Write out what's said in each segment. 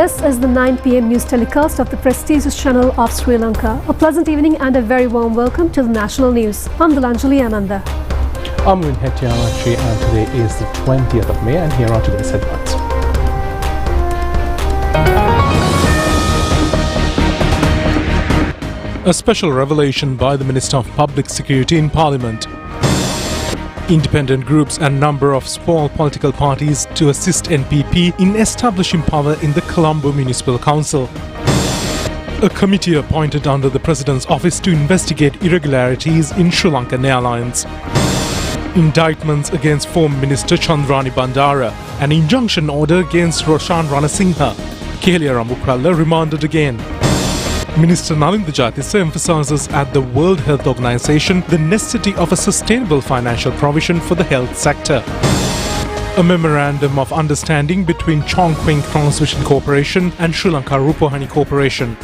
This is the 9 p.m. news telecast of the prestigious channel of Sri Lanka. A pleasant evening and a very warm welcome to the national news. I'm Dilanjali Ananda. I'm Win Hettiarachi and today is the 20th of May and here are today's headlines. A special revelation by the Minister of Public Security in Parliament. Independent groups and number of small political parties to assist NPP in establishing power in the Columbo Municipal Council. A committee appointed under the President's office to investigate irregularities in Sri Lankan Airlines. Indictments against former Minister Chandrani Bandara. An injunction order against Roshan Ranasinghe. Kehelia Ramukralla remanded again. Minister Nalinda Jayatissa emphasizes at the World Health Organization the necessity of a sustainable financial provision for the health sector. A memorandum of understanding between Chongqing Transmission Corporation and Sri Lanka Rupavahini Corporation.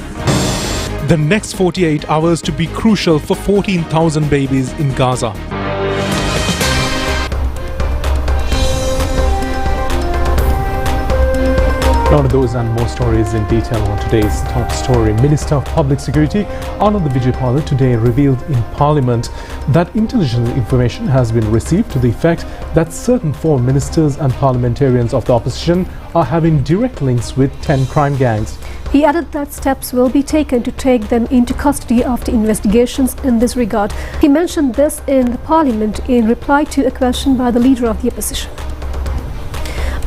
The next 48 hours to be crucial for 14,000 babies in Gaza. Now to those and more stories in detail on today's top story. Minister of Public Security Ananda Vijayapala today revealed in Parliament that intelligence information has been received to the effect that certain former ministers and parliamentarians of the opposition are having direct links with 10 crime gangs. He added that steps will be taken to take them into custody after investigations in this regard. He mentioned this in the Parliament in reply to a question by the leader of the opposition.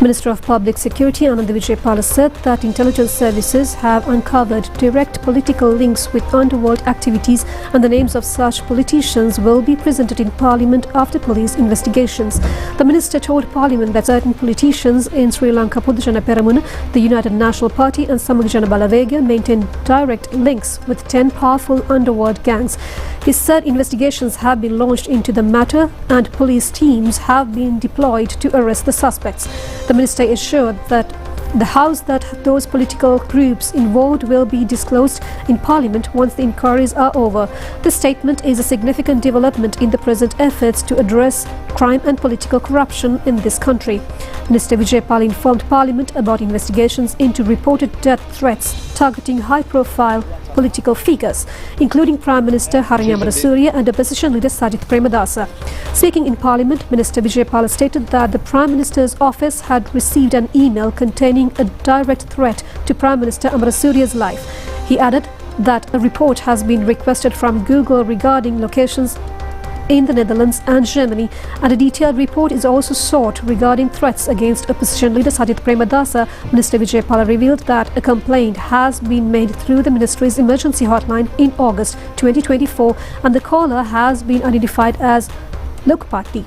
Minister of Public Security Ananda Vijayapala said that intelligence services have uncovered direct political links with underworld activities and the names of such politicians will be presented in Parliament after police investigations. The minister told Parliament that certain politicians in Sri Lanka Buddhist, the United National Party and Samagajana Balawega maintain direct links with 10 powerful underworld gangs. He said investigations have been launched into the matter and police teams have been deployed to arrest the suspects. The minister assured that the House that those political groups involved will be disclosed in Parliament once the inquiries are over. This statement is a significant development in the present efforts to address crime and political corruption in this country. Minister Vijayapala informed Parliament about investigations into reported death threats targeting high-profile political figures, including Prime Minister Harini Amarasuriya and opposition leader Sajith Premadasa. Speaking in Parliament, Minister Vijayapala stated that the Prime Minister's office had received an email containing a direct threat to Prime Minister Amarasuriya's life. He added that a report has been requested from Google regarding locations in the Netherlands and Germany, and a detailed report is also sought regarding threats against opposition leader Sajith Premadasa. Minister Vijayapala revealed that a complaint has been made through the ministry's emergency hotline in August 2024 and the caller has been identified as Lokpati,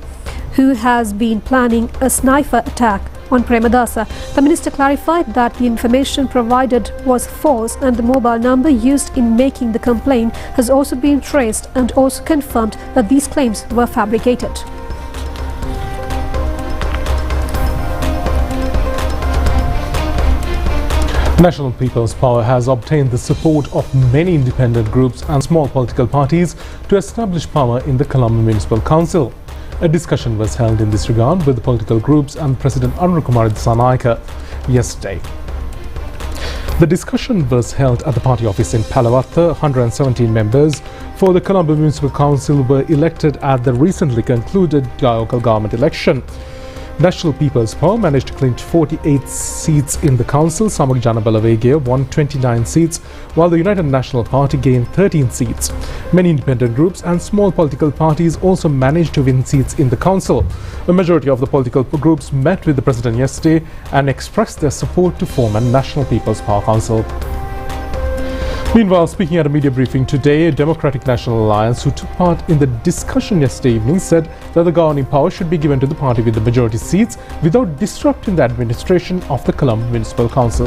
who has been planning a sniper attack on Premadasa. The minister clarified that the information provided was false and the mobile number used in making the complaint has also been traced and also confirmed that these claims were fabricated. National People's Power has obtained the support of many independent groups and small political parties to establish power in the Columbo Municipal Council. A discussion was held in this regard with the political groups and President Anurukumara Dissanayake yesterday. The discussion was held at the party office in Palawatta. 117 members for the Columbo Municipal Council were elected at the recently concluded local government election. National People's Power managed to clinch 48 seats in the council. Samagajana Balawega won 29 seats, while the United National Party gained 13 seats. Many independent groups and small political parties also managed to win seats in the council. A majority of the political groups met with the President yesterday and expressed their support to form a National People's Power Council. Meanwhile, speaking at a media briefing today, Democratic National Alliance, who took part in the discussion yesterday evening, said that the governing power should be given to the party with the majority seats without disrupting the administration of the Columbo Municipal Council.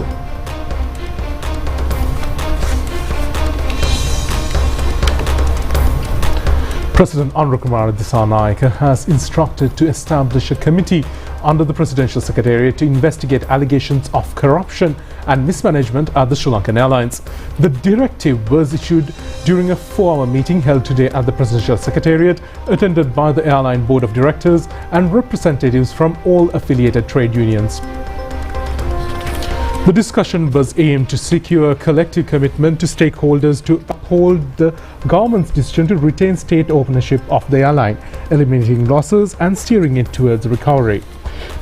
President Anurukumara Dissanayake has instructed to establish a committee under the Presidential Secretariat to investigate allegations of corruption and mismanagement at the Sri Lankan Airlines. The directive was issued during a 4-hour meeting held today at the Presidential Secretariat, attended by the airline board of directors and representatives from all affiliated trade unions. The discussion was aimed to secure a collective commitment to stakeholders to uphold the government's decision to retain state ownership of the airline, eliminating losses and steering it towards recovery.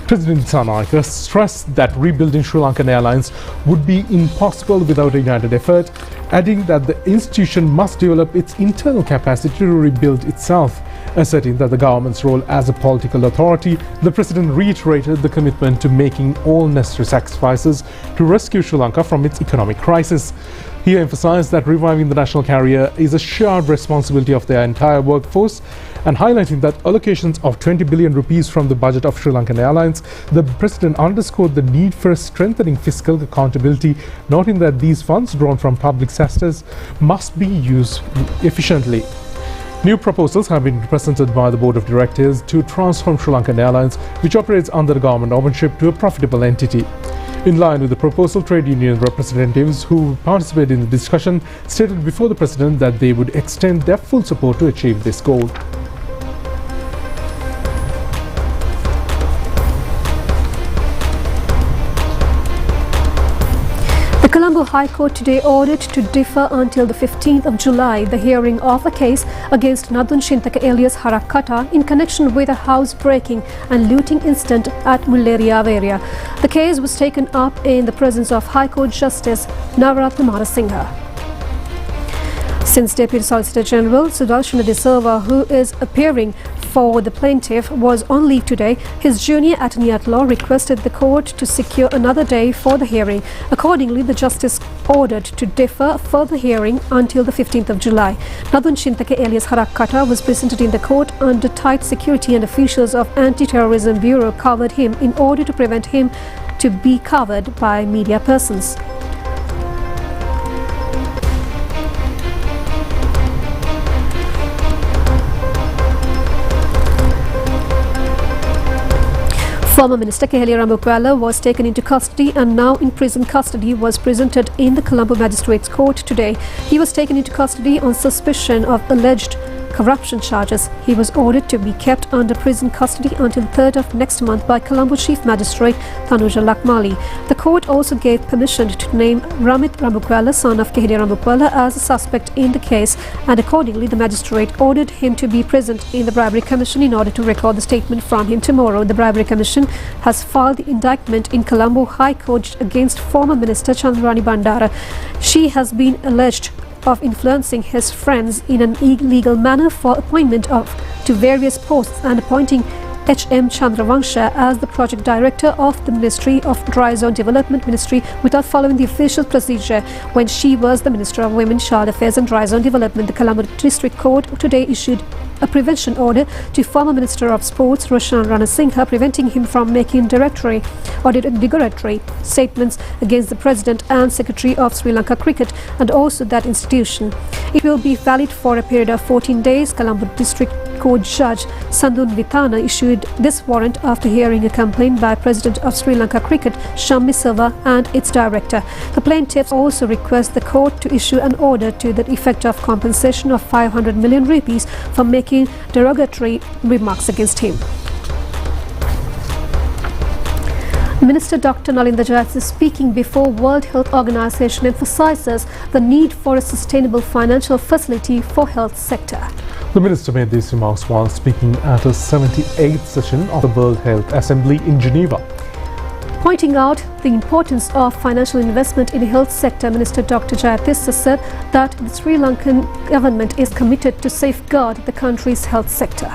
President Sanayaka stressed that rebuilding Sri Lankan Airlines would be impossible without a united effort, adding that the institution must develop its internal capacity to rebuild itself. Asserting that the government's role as a political authority, the president reiterated the commitment to making all necessary sacrifices to rescue Sri Lanka from its economic crisis. He emphasized that reviving the national carrier is a shared responsibility of the entire workforce, and highlighting that allocations of 20 billion rupees from the budget of Sri Lankan Airlines, the president underscored the need for strengthening fiscal accountability, noting that these funds drawn from public sectors must be used efficiently. New proposals have been presented by the Board of Directors to transform Sri Lankan Airlines, which operates under government ownership, to a profitable entity. In line with the proposal, trade union representatives who participated in the discussion stated before the president that they would extend their full support to achieve this goal. The Columbo High Court today ordered to defer until the 15th of July the hearing of a case against Nadun Shintaka alias Harakkata in connection with a house-breaking and looting incident at Mullaria area. The case was taken up in the presence of High Court Justice Navaratna Marasinghe. Since Deputy Solicitor General Sudarshana De Silva, who is appearing for the plaintiff, was on leave today, his junior attorney at law requested the court to secure another day for the hearing. Accordingly, the justice ordered to defer further hearing until the 15th of July. Nadun Shintaka alias Harakkata was presented in the court under tight security, and officials of Anti-Terrorism Bureau covered him in order to prevent him to be covered by media persons. Former Minister Keheliya Rambukwala was taken into custody and now in prison custody was presented in the Columbo Magistrate's Court today. He was taken into custody on suspicion of alleged corruption charges. He was ordered to be kept under prison custody until the 3rd of next month by Columbo Chief Magistrate Tanuja Lakmali. The court also gave permission to name Ramit Rambukwala, son of Keheliya Rambukwala, as a suspect in the case, and accordingly the magistrate ordered him to be present in the Bribery Commission in order to record the statement from him tomorrow. The Bribery Commission has filed the indictment in Columbo High Court against former Minister Chandrani Bandara. She has been alleged of influencing his friends in an illegal manner for appointment to various posts and appointing H.M. Chandravansha as the project director of the Ministry of Dry Zone Development Ministry without following the official procedure when she was the Minister of Women, Child Affairs and Dry Zone Development. The Columbo District Court today issued a prevention order to former Minister of Sports Roshan Ranasinghe, preventing him from making derogatory statements against the President and Secretary of Sri Lanka Cricket and also that institution. It will be valid for a period of 14 days. Columbo District Court Judge Sandun Vitana issued this warrant after hearing a complaint by President of Sri Lanka Cricket Shammi Silva and its director. The plaintiffs also request the court to issue an order to the effect of compensation of 500 million rupees for making derogatory remarks against him. Minister Dr. Nalinda Jayathy, speaking before World Health Organization, emphasizes the need for a sustainable financial facility for health sector. The minister made these remarks while speaking at a 78th session of the World Health Assembly in Geneva. Pointing out the importance of financial investment in the health sector, Minister Dr. Jayathy said that the Sri Lankan government is committed to safeguard the country's health sector.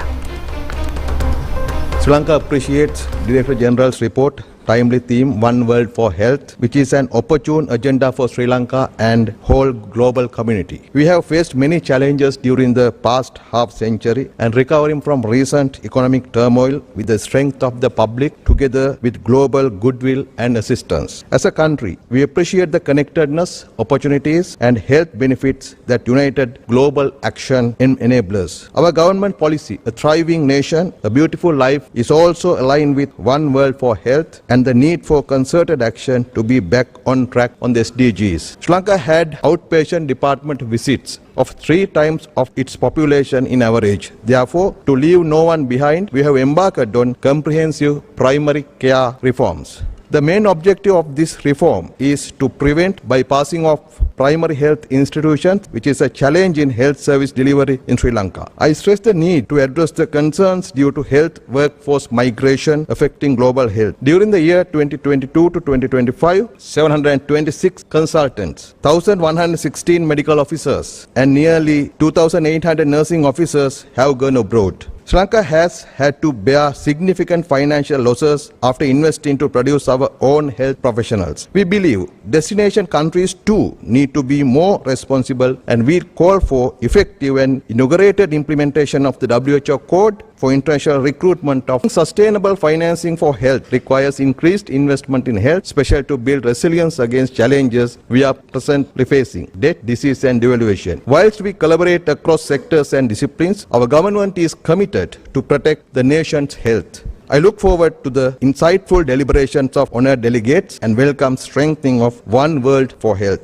Sri Lanka appreciates Director General's report, timely theme One World for Health, which is an opportune agenda for Sri Lanka and whole global community. We have faced many challenges during the past half century, and recovering from recent economic turmoil with the strength of the public together with global goodwill and assistance. As a country, we appreciate the connectedness, opportunities and health benefits that united global action enables. Our government policy, a thriving nation, a beautiful life, is also aligned with One World for Health and the need for concerted action to be back on track on the SDGs. Sri Lanka had outpatient department visits of 3 times of its population in average. Therefore, to leave no one behind, we have embarked on comprehensive primary care reforms. The main objective of this reform is to prevent bypassing of primary health institutions, which is a challenge in health service delivery in Sri Lanka. I stress the need to address the concerns due to health workforce migration affecting global health. During the year 2022 to 2025, 726 consultants, 1,116 medical officers, and nearly 2,800 nursing officers have gone abroad. Sri Lanka has had to bear significant financial losses after investing to produce our own health professionals. We believe destination countries too need to be more responsible, and we call for effective and inaugurated implementation of the WHO Code for international recruitment of sustainable financing for health requires increased investment in health, especially to build resilience against challenges we are presently facing, debt, disease and devaluation. Whilst we collaborate across sectors and disciplines, our government is committed to protect the nation's health. I look forward to the insightful deliberations of honoured delegates and welcome strengthening of One World for Health.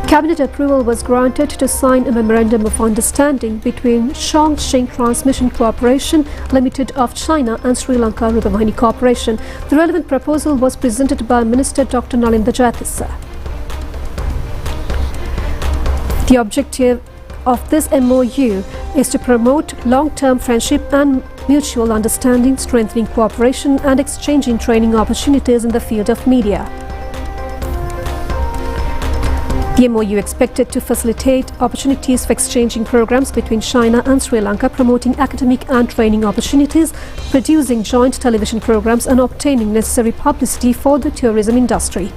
Cabinet approval was granted to sign a memorandum of understanding between Chongqing Transmission Corporation Limited of China and Sri Lanka Rupavahini Corporation. The relevant proposal was presented by Minister Dr. Nalinda Jayatissa. The objective of this MOU is to promote long-term friendship and mutual understanding, strengthening cooperation and exchanging training opportunities in the field of media. The MOU expected to facilitate opportunities for exchanging programs between China and Sri Lanka, promoting academic and training opportunities, producing joint television programs and obtaining necessary publicity for the tourism industry.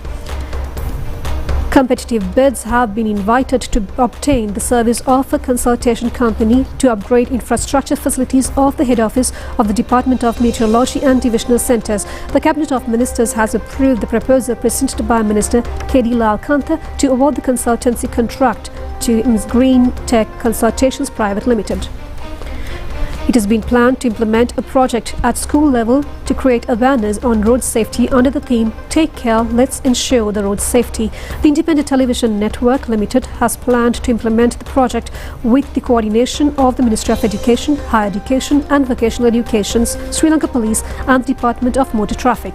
Competitive bids have been invited to obtain the service of a consultation company to upgrade infrastructure facilities of the head office of the Department of Meteorology and divisional centres. The Cabinet of Ministers has approved the proposal presented by Minister K.D. Lalkantha to award the consultancy contract to Green Tech Consultations Private Limited. It has been planned to implement a project at school level to create awareness on road safety under the theme Take Care, Let's Ensure the Road Safety. The Independent Television Network Limited has planned to implement the project with the coordination of the Ministry of Education, Higher Education and Vocational Education, Sri Lanka Police and the Department of Motor Traffic.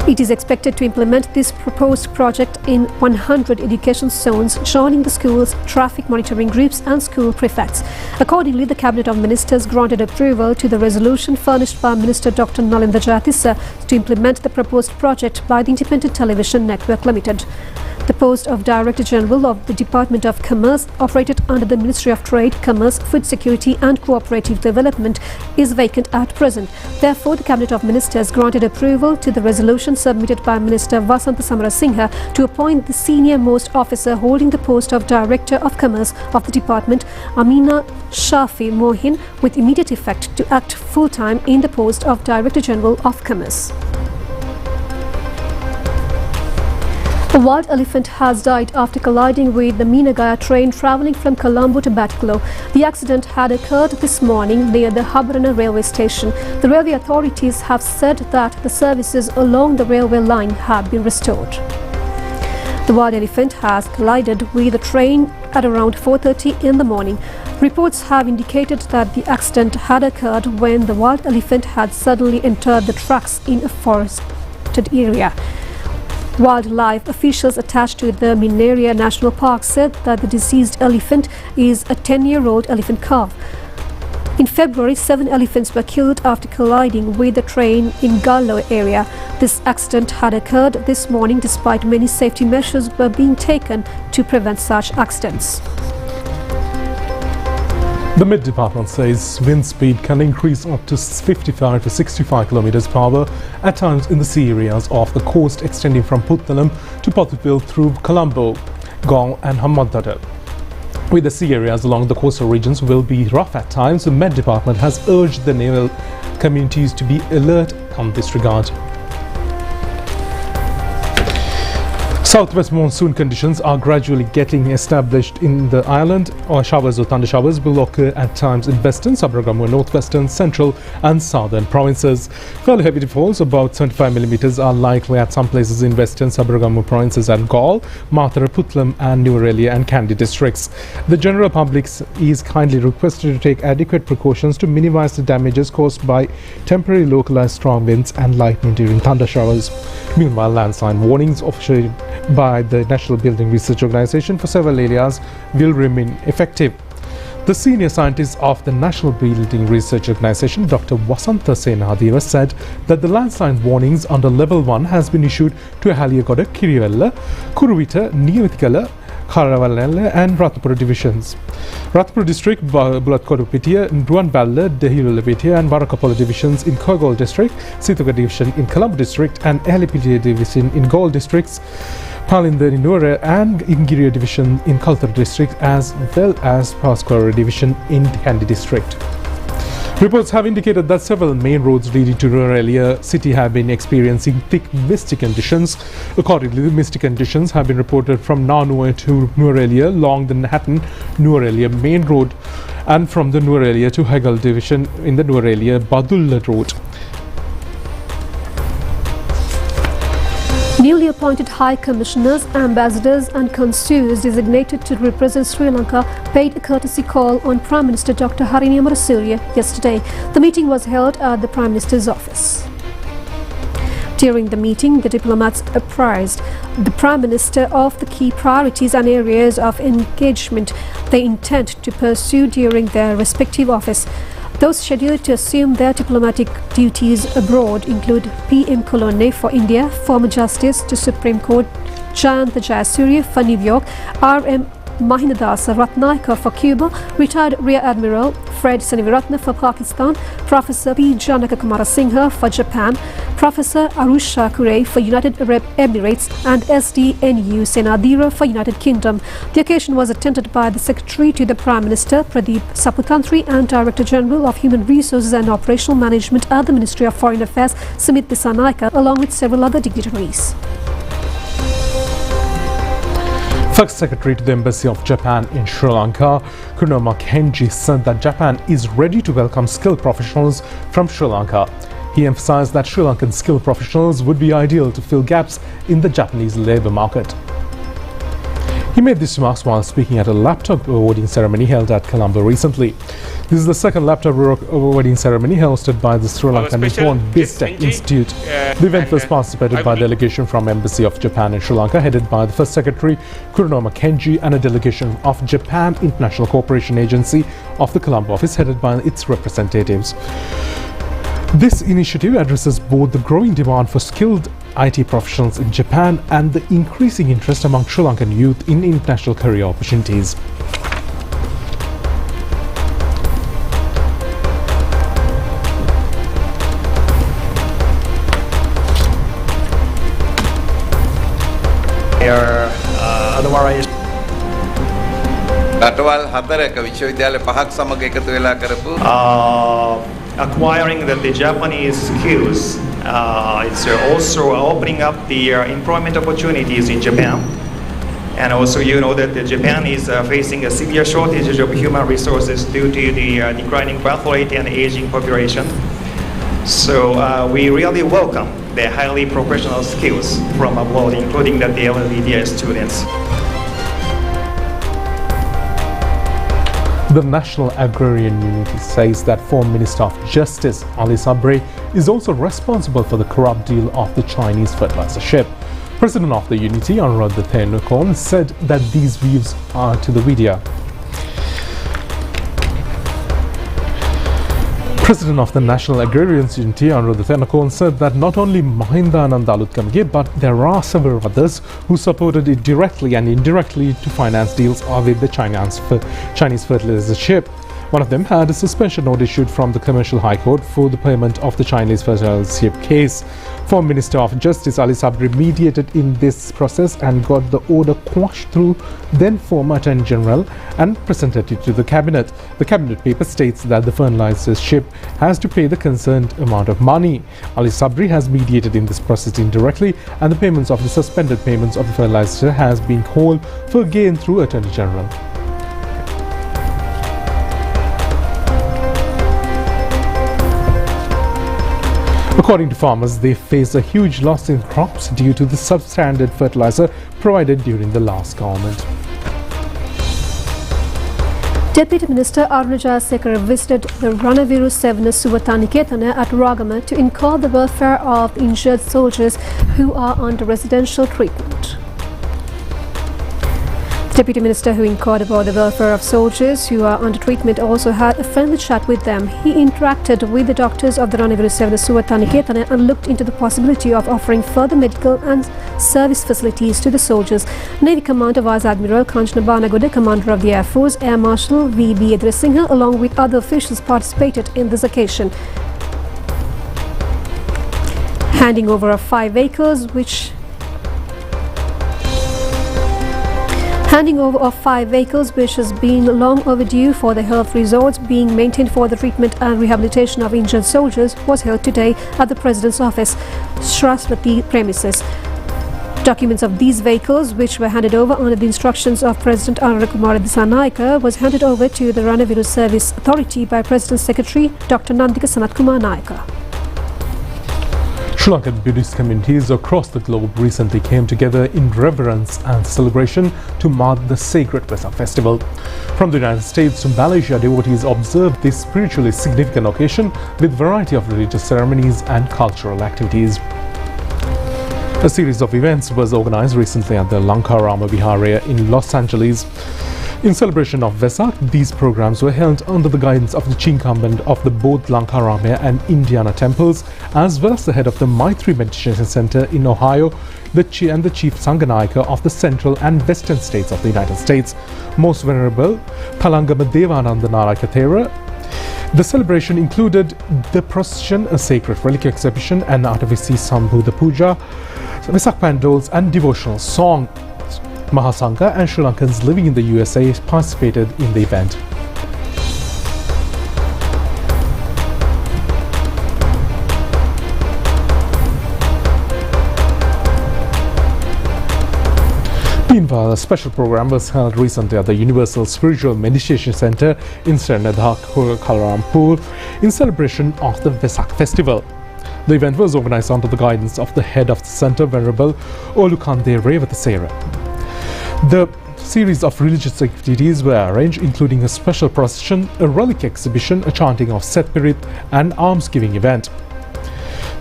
It is expected to implement this proposed project in 100 education zones, joining the schools, traffic monitoring groups and school prefects. Accordingly, the Cabinet of Ministers granted approval to the resolution furnished by Minister Dr. Nalinda Jayatissa to implement the proposed project by the Independent Television Network Limited. The post of Director General of the Department of Commerce, operated under the Ministry of Trade, Commerce, Food Security and Cooperative Development, is vacant at present. Therefore, the Cabinet of Ministers granted approval to the resolution submitted by Minister Vasantha Samarasinghe to appoint the senior-most officer holding the post of Director of Commerce of the Department, Amina Shafi Mohin, with immediate effect to act full-time in the post of Director General of Commerce. A wild elephant has died after colliding with the Minagaya train travelling from Columbo to Batclo. The accident had occurred this morning near the Habarana railway station. The railway authorities have said that the services along the railway line have been restored. The wild elephant has collided with the train at around 4:30 in the morning. Reports have indicated that the accident had occurred when the wild elephant had suddenly entered the tracks in a forested area. Wildlife officials attached to the Minaria National Park said that the deceased elephant is a 10-year-old elephant calf. In February, 7 elephants were killed after colliding with the train in Gallo area. This accident had occurred this morning despite many safety measures were being taken to prevent such accidents. The Met Department says wind speed can increase up to 55 to 65 km per hour at times in the sea areas of the coast extending from Puttalam to Pothupil through Columbo, Gong and Hamaddata. With the sea areas along the coastal regions will be rough at times, the Met Department has urged the naval communities to be alert on this regard. Southwest monsoon conditions are gradually getting established in the island. Showers or thunder showers will occur at times in western, Sabaragamuwa, northwestern, central and southern provinces. Fairly heavy falls, about 75 millimeters, are likely at some places in western Sabaragamuwa provinces and Galle, Mathura, Puttlam and Nuwara and Kandy districts. The general public is kindly requested to take adequate precautions to minimize the damages caused by temporary localized strong winds and lightning during thunder showers. Meanwhile, landslide warnings officially by the National Building Research Organisation for several areas will remain effective. The senior scientist of the National Building Research Organisation, Dr. Wasantha Senadeva, said that the landslide warnings under level 1 has been issued to Haliyagoda, Kiriyavalla, Kuruvita, Niyathikala, Karavalala and Ratnapura divisions. Ratnapura district, Bulatkodupitiya, Duanballa, Dehirulapitiya and Varakapala divisions in Koigol district, Sitaga division in Columbo district and Elipitiya division in Galle districts, Palinda in Nuwara and Ingiriya division in Kaltara district, as well as Pasquara division in Kandy district. Reports have indicated that several main roads leading to Nuwara city have been experiencing thick misty conditions. Accordingly, the misty conditions have been reported from Nanua to Nuwara along the Hatton-Nuwara main road and from the Nuwara to Hegal division in the Nuwara Badulla road. Newly appointed High Commissioners, Ambassadors and Consuls designated to represent Sri Lanka paid a courtesy call on Prime Minister Dr. Harini Amarasuriya yesterday. The meeting was held at the Prime Minister's office. During the meeting, the diplomats apprised the Prime Minister of the key priorities and areas of engagement they intend to pursue during their respective office. Those scheduled to assume their diplomatic duties abroad include PM Colonne for India, former Justice to Supreme Court Jayanta Jayasuriya for New York, RM Mahinadasa Ratnayaka for Cuba, retired Rear Admiral Fred Seniviratne for Pakistan, Professor P. Janaka Kumarasinghe for Japan, Professor Arusha Kure for United Arab Emirates and SDNU Senadira for United Kingdom. The occasion was attended by the Secretary to the Prime Minister Pradeep Saputantri and Director General of Human Resources and Operational Management at the Ministry of Foreign Affairs Sumit Dissanayake, along with several other dignitaries. First Secretary to the Embassy of Japan in Sri Lanka, Kunoma Kenji, said that Japan is ready to welcome skilled professionals from Sri Lanka. He emphasized that Sri Lankan skilled professionals would be ideal to fill gaps in the Japanese labour market. He made these remarks while speaking at a laptop awarding ceremony held at Columbo recently. This is the second laptop awarding ceremony hosted by the Sri Lankan Buddhist Institute. The event was participated by a delegation from Embassy of Japan in Sri Lanka, headed by the First Secretary Kunoma Kenji, and a delegation of Japan International Cooperation Agency of the Colombo office, headed by its representatives. This initiative addresses both the growing demand for skilled IT professionals in Japan and the increasing interest among Sri Lankan youth in international career opportunities. Otherwise, රටවල් හතරක විශ්වවිද්‍යාල පහක් සමග එකතු වෙලා කරපු acquiring the Japanese skills, it's also opening up the employment opportunities in Japan. And also, you know that Japan is facing a severe shortage of human resources due to the declining birth rate and aging population. So we really welcome the highly professional skills from abroad, including the LLBDI students. The National Agrarian Unity says that former Minister of Justice Alisab is also responsible for the corrupt deal of the Chinese fertilizer ship. President of the Unity, Araja, said that these views are to the media. President of the National Agrarian Unity, Araja, said that not only Mahinda Anandalutkamge, but there are several others who supported it directly and indirectly to finance deals with the Chinese fertilizer ship. One of them had a suspension order issued from the Commercial High Court for the payment of the Chinese fertile ship case. Former Minister of Justice Alisab remediated in this process and got the order quashed through then former Attorney General and presented it to the Cabinet. The Cabinet paper states that the fertilizer ship has to pay the concerned amount of money. Ali Sabri has mediated in this process indirectly, and the payments of the suspended payments of the fertilizer has been called for gain through Attorney General. According to farmers, they face a huge loss in crops due to the substandard fertilizer provided during the last government. Deputy Minister Araja visited the Ranaviru 7 Suwataniketana at Ragama to inquire the welfare of injured soldiers who are under residential treatment. The Deputy Minister, who inquired about the welfare of soldiers who are under treatment, also had a friendly chat with them. He interacted with the doctors of the Ranaviru 7 Suwataniketana and looked into the possibility of offering further medical and service facilities to the soldiers. Navy Commander Vice Admiral Kanchana Banagoda, Commander of the Air Force, Air Marshal V.B. Edrisinghe, along with other officials participated in this occasion. Handing over of 5 acres which has been long overdue for the health resorts being maintained for the treatment and rehabilitation of injured soldiers was held today at the President's office, Shraswati premises. Documents of these vehicles, which were handed over under the instructions of President Anurakumara Dissanayake, was handed over to the Ranaviru Service Authority by President's Secretary Dr. Nandika Sanatkumar Nayaka. Sri Lankan Buddhist communities across the globe recently came together in reverence and celebration to mark the sacred Vesak festival. From the United States to Malaysia, devotees observed this spiritually significant occasion with variety of religious ceremonies and cultural activities. A series of events was organized recently at the Lanka Vihara in Los Angeles. In celebration of Vesak, these programs were held under the guidance of the chief incumbent of the both Lankaramaya and Indiana temples, as well as the head of the Maitri Meditation Center in Ohio, the chief Sanganayaka of the central and western states of the United States, Most Venerable Palangama Devananda Narayaka Thera. The celebration included the procession, a sacred relic exhibition, and Atavisi Sambhuda Puja, Vesak pandals and devotional song. Mahasangha and Sri Lankans living in the USA participated in the event. Meanwhile, a special program was held recently at the Universal Spiritual Meditation Center in Srinathak, Kalarampur in celebration of the Vesak festival. The event was organized under the guidance of the head of the center, Venerable Olukande Revathasera. The series of religious activities were arranged, including a special procession, a relic exhibition, a chanting of Setpirit, and almsgiving event.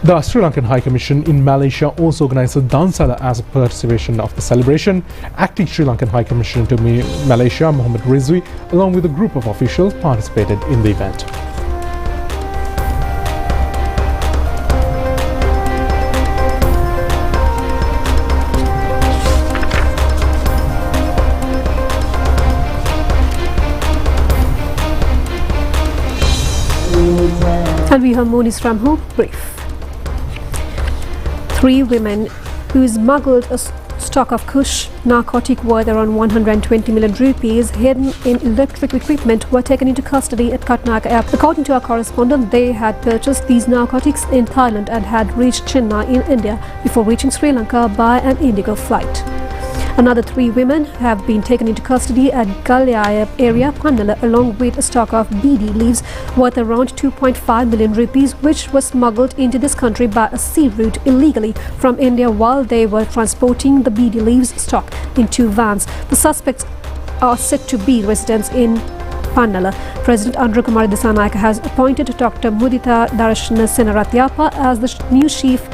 The Sri Lankan High Commission in Malaysia also organized a Dansala as a participation of the celebration. Acting Sri Lankan High Commissioner to Malaysia, Muhammad Rizvi, along with a group of officials, participated in the event. And we have Moni's from home brief. 3 women who smuggled a stock of Kush narcotic worth around 120 million rupees hidden in electric equipment were taken into custody at Katnaka Airport. According to our correspondent, they had purchased these narcotics in Thailand and had reached Chennai in India before reaching Sri Lanka by an Indigo flight. Another 3 women have been taken into custody at Galyaya area, Pannala, along with a stock of BD leaves worth around 2.5 million rupees, which was smuggled into this country by a sea route illegally from India while they were transporting the BD leaves stock in 2 vans. The suspects are said to be residents in Pannala. President Anurakumara Dissanayake has appointed Dr. Mudita Darshana Senaratyapa as the new chief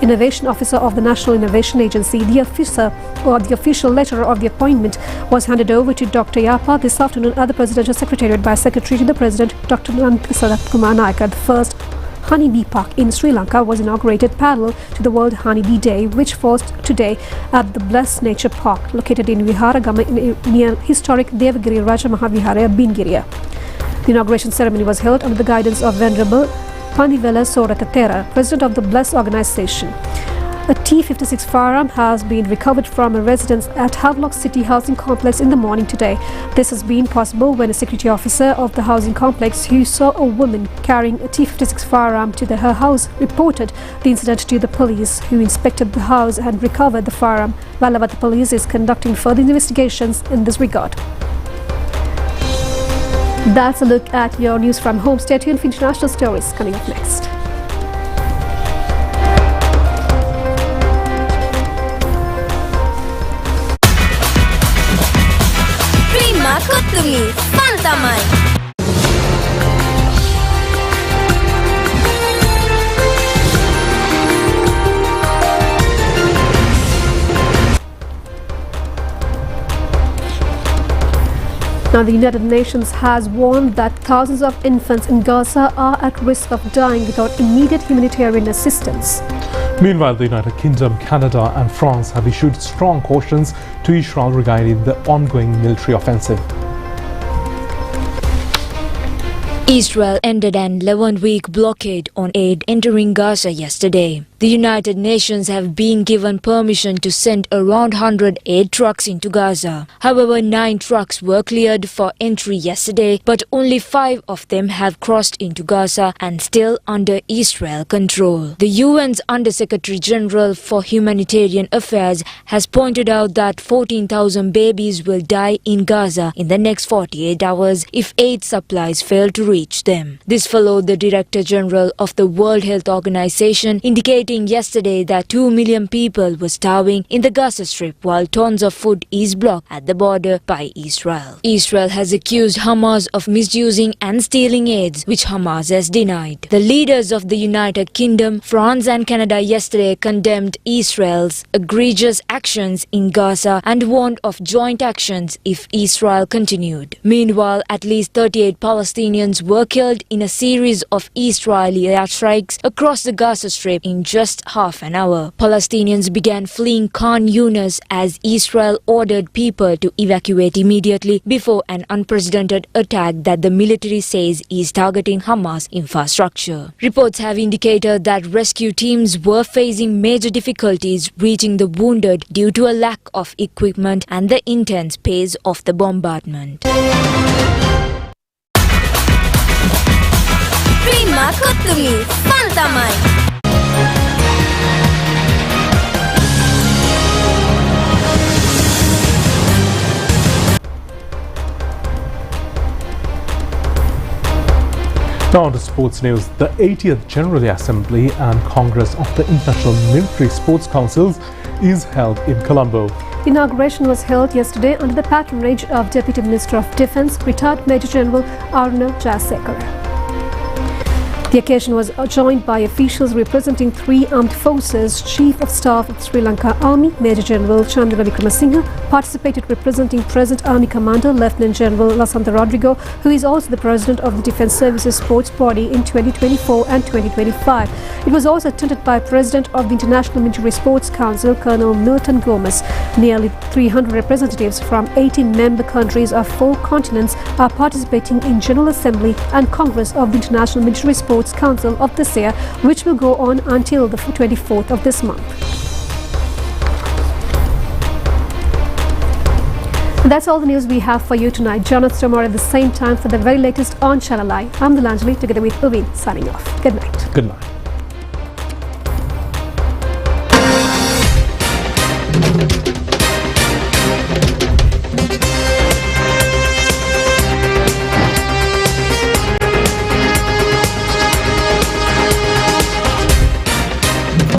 Innovation Officer of the National Innovation Agency. The official letter of the appointment was handed over to Dr. Yapa this afternoon at the Presidential Secretariat by Secretary to the President, Dr. Nandika Sanatkumar Nayaka. The first Honeybee Park in Sri Lanka was inaugurated parallel to the World Honeybee Day, which falls today at the Blessed Nature Park, located in Viharagama near historic Devagiri Raja Mahavihara, Bingiriya. The inauguration ceremony was held under the guidance of Venerable Panivela Soratatera, President of the Bless Organization. A T-56 firearm has been recovered from a residence at Havelock City Housing Complex in the morning today. This has been possible when a security officer of the housing complex who saw a woman carrying a T-56 firearm to her house reported the incident to the police, who inspected the house and recovered the firearm. Valawat police is conducting further investigations in this regard. That's a look at your news from home. Stay tuned for international stories coming up next. Now, the United Nations has warned that thousands of infants in Gaza are at risk of dying without immediate humanitarian assistance. Meanwhile, the United Kingdom, Canada and France have issued strong cautions to Israel regarding the ongoing military offensive. Israel ended an 11-week blockade on aid entering Gaza yesterday. The United Nations have been given permission to send around 100 aid trucks into Gaza. However, 9 trucks were cleared for entry yesterday, but only 5 of them have crossed into Gaza and still under Israel control. The UN's Under-Secretary General for Humanitarian Affairs has pointed out that 14,000 babies will die in Gaza in the next 48 hours if aid supplies fail to reach them. This followed the Director General of the World Health Organization indicating yesterday that 2 million people were starving in the Gaza Strip while tons of food is blocked at the border by Israel. Israel has accused Hamas of misusing and stealing aids, which Hamas has denied. The leaders of the United Kingdom, France and Canada yesterday condemned Israel's egregious actions in Gaza and warned of joint actions if Israel continued. Meanwhile, at least 38 Palestinians were killed in a series of Israeli airstrikes across the Gaza Strip in just half an hour. Palestinians began fleeing Khan Yunis as Israel ordered people to evacuate immediately before an unprecedented attack that the military says is targeting Hamas infrastructure. Reports have indicated that rescue teams were facing major difficulties reaching the wounded due to a lack of equipment and the intense pace of the bombardment. Terima kasih, Pantamai. Now on to sports news. The 80th General Assembly and Congress of the International Military Sports Councils is held in Columbo. The inauguration was held yesterday under the patronage of Deputy Minister of Defence, retired Major General Araja. The occasion was joined by officials representing 3 armed forces. Chief of Staff of the Sri Lanka Army, Major General Chandra Vikramasinghe, participated representing present Army Commander Lieutenant General Lasantha Rodrigo, who is also the President of the Defence Services Sports Body in 2024 and 2025. It was also attended by President of the International Military Sports Council, Colonel Milton Gomez. Nearly 300 representatives from 18 member countries of 4 continents are participating in General Assembly and Congress of the International Military Sports Council of this year, which will go on until the 24th of this month. And that's all the news we have for you tonight. Join us tomorrow at the same time for the very latest on Channel Eye. I'm Delanjali, together with Uvin, signing off. Good night. Good night.